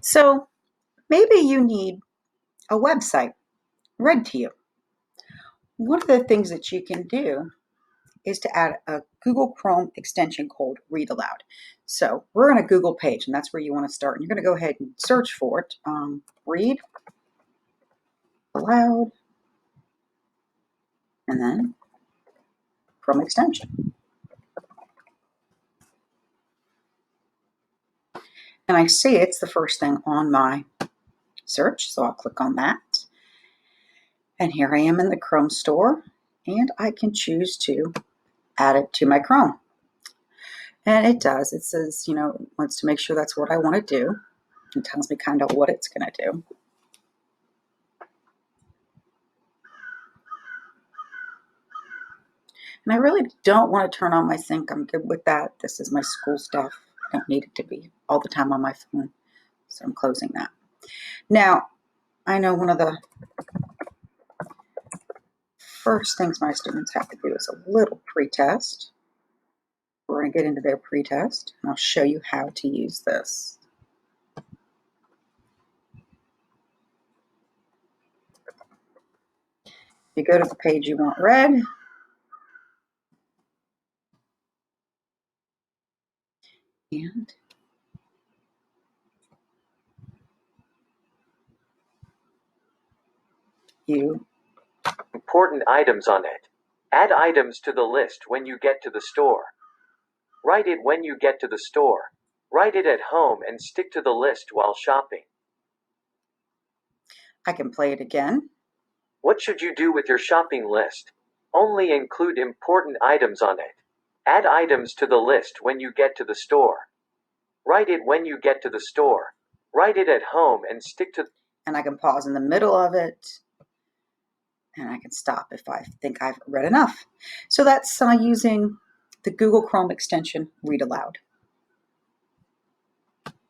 So maybe you need a website read to you. One of the things that you can do is to add a Google Chrome extension called Read Aloud. So we're on a Google page, and that's where you want to start. And you're going to go ahead and search for it. Read Aloud, and then Chrome extension. And I see it's the first thing on my search, so I'll click on that. And here I am in the Chrome store, and I can choose to add it to my Chrome. And it does. It says, it wants to make sure that's what I want to do. It tells me kind of what it's going to do. And I really don't want to turn on my sync. I'm good with that. This is my school stuff. I don't need it to be all the time on my phone. So I'm closing that. Now, I know one of the first things my students have to do is a little pretest. We're going to get into their pretest, and I'll show you how to use this. You go to the page you want read. And you important items on it. Add items to the list when you get to the store. Write it when you get to the store. Write it at home and stick to the list while shopping. I can play it again. What should you do with your shopping list? Only include important items on it. Add items to the list when you get to the store. Write it when you get to the store. Write it at home and stick to. And I can pause in the middle of it. And I can stop if I think I've read enough. So that's using the Google Chrome extension Read Aloud.